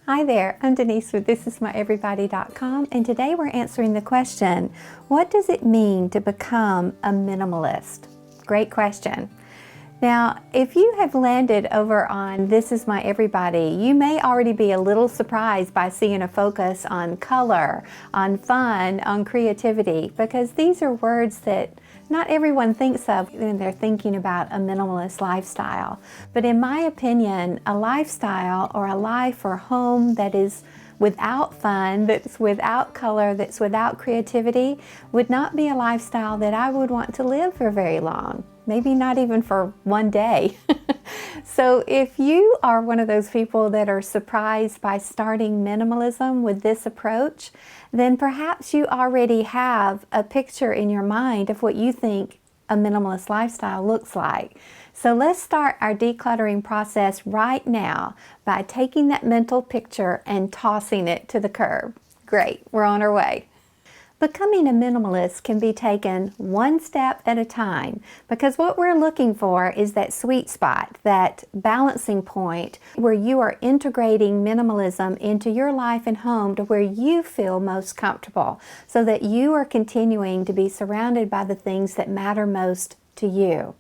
Hi there, I'm Denise with thisismyeverybody.com, and today we're answering the question, what does it mean to become a minimalist? Great question. Now, if you have landed over on This Is My Everybody, you may already be a little surprised by seeing a focus on color, on fun, on creativity, because these are words that not everyone thinks of when they're thinking about a minimalist lifestyle. But in my opinion, a lifestyle or a life or home that is without fun, that's without color, that's without creativity, would not be a lifestyle that I would want to live for very long. Maybe not even for one day. So if you are one of those people that are surprised by starting minimalism with this approach, then perhaps you already have a picture in your mind of what you think a minimalist lifestyle looks like. So let's start our decluttering process right now by taking that mental picture and tossing it to the curb. Great, we're on our way. Becoming a minimalist can be taken one step at a time, because what we're looking for is that sweet spot, that balancing point where you are integrating minimalism into your life and home to where you feel most comfortable, so that you are continuing to be surrounded by the things that matter most to you.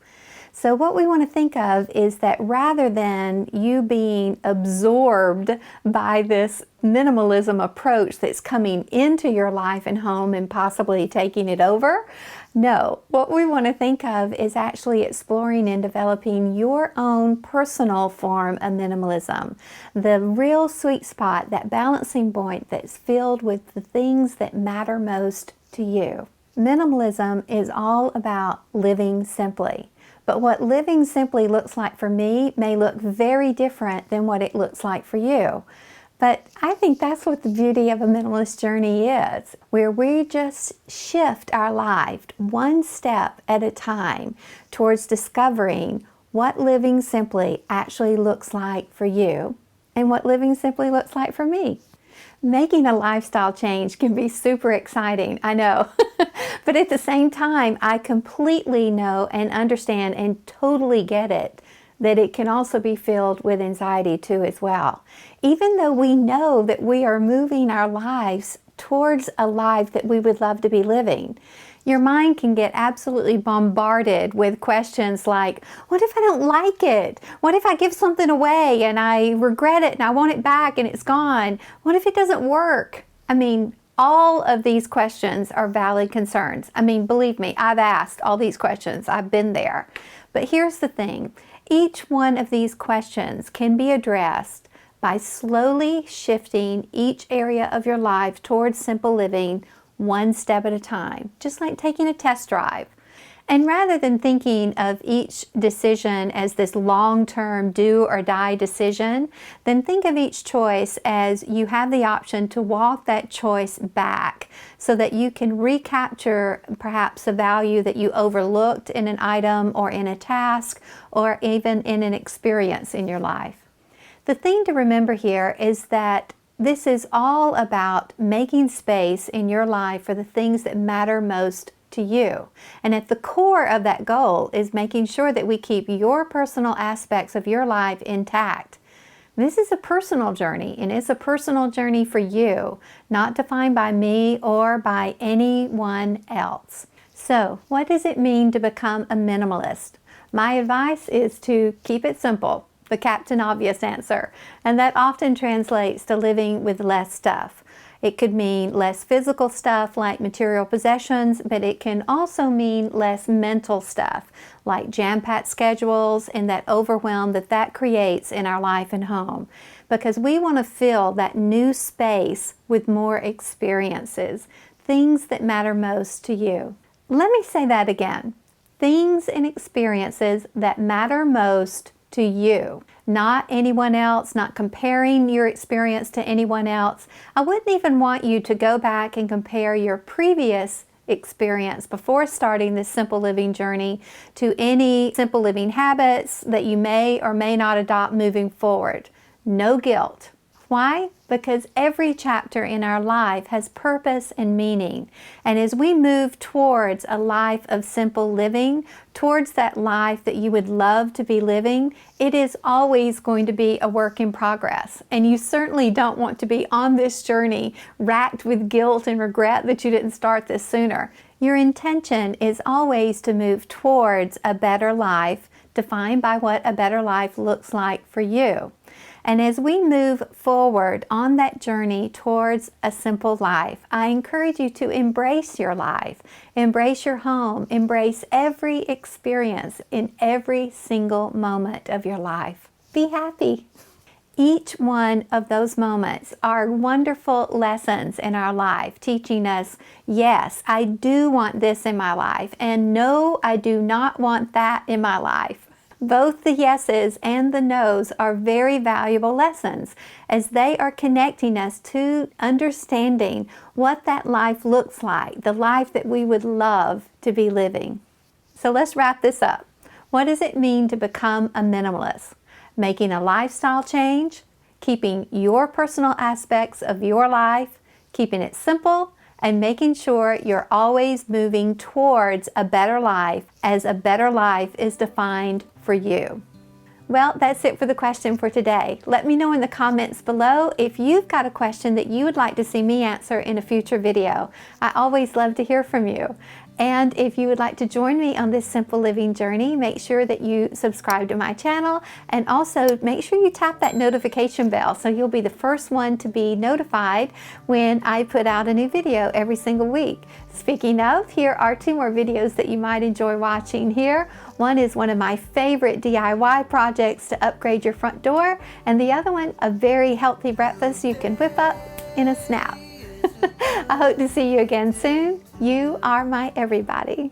So what we want to think of is that rather than you being absorbed by this minimalism approach that's coming into your life and home and possibly taking it over, no, what we want to think of is actually exploring and developing your own personal form of minimalism. The real sweet spot, that balancing point that's filled with the things that matter most to you. Minimalism is all about living simply. But what living simply looks like for me may look very different than what it looks like for you. But I think that's what the beauty of a minimalist journey is, where we just shift our life one step at a time towards discovering what living simply actually looks like for you and what living simply looks like for me. Making a lifestyle change can be super exciting, I know. But at the same time, I completely know and understand and totally get it, that it can also be filled with anxiety too as well. Even though we know that we are moving our lives towards a life that we would love to be living, your mind can get absolutely bombarded with questions like, what if I don't like it? What if I give something away and I regret it and I want it back and it's gone? What if it doesn't work? I mean, all of these questions are valid concerns. I mean, believe me, I've asked all these questions. I've been there. But here's the thing. Each one of these questions can be addressed by slowly shifting each area of your life towards simple living one step at a time, just like taking a test drive. And rather than thinking of each decision as this long-term do or die decision, then think of each choice as you have the option to walk that choice back so that you can recapture perhaps a value that you overlooked in an item or in a task or even in an experience in your life. The thing to remember here is that this is all about making space in your life for the things that matter most to you. And at the core of that goal is making sure that we keep your personal aspects of your life intact. This is a personal journey, and it's a personal journey for you, not defined by me or by anyone else. So, what does it mean to become a minimalist? My advice is to keep it simple. The Captain Obvious answer, and that often translates to living with less stuff. It could mean less physical stuff like material possessions, but it can also mean less mental stuff like jam-packed schedules and that overwhelm that creates in our life and home, because we want to fill that new space with more experiences, things that matter most to you. Let me say that again. Things and experiences that matter most to you, not anyone else, not comparing your experience to anyone else. I wouldn't even want you to go back and compare your previous experience before starting this simple living journey to any simple living habits that you may or may not adopt moving forward. No guilt. Why? Because every chapter in our life has purpose and meaning. And as we move towards a life of simple living, towards that life that you would love to be living, it is always going to be a work in progress. And you certainly don't want to be on this journey racked with guilt and regret that you didn't start this sooner. Your intention is always to move towards a better life, defined by what a better life looks like for you. And as we move forward on that journey towards a simple life, I encourage you to embrace your life, embrace your home, embrace every experience in every single moment of your life. Be happy. Each one of those moments are wonderful lessons in our life, teaching us, yes, I do want this in my life, and no, I do not want that in my life. Both the yeses and the nos are very valuable lessons, as they are connecting us to understanding what that life looks like, the life that we would love to be living. So let's wrap this up. What does it mean to become a minimalist? Making a lifestyle change, keeping your personal aspects of your life, keeping it simple, and making sure you're always moving towards a better life, as a better life is defined for you. Well, that's it for the question for today. Let me know in the comments below if you've got a question that you would like to see me answer in a future video. I always love to hear from you. And if you would like to join me on this simple living journey, make sure that you subscribe to my channel, and also make sure you tap that notification bell so you'll be the first one to be notified when I put out a new video every single week. Speaking of, here are 2 more videos that you might enjoy watching here. One is one of my favorite DIY projects to upgrade your front door, and the other one, a very healthy breakfast you can whip up in a snap. I hope to see you again soon. You are my everybody.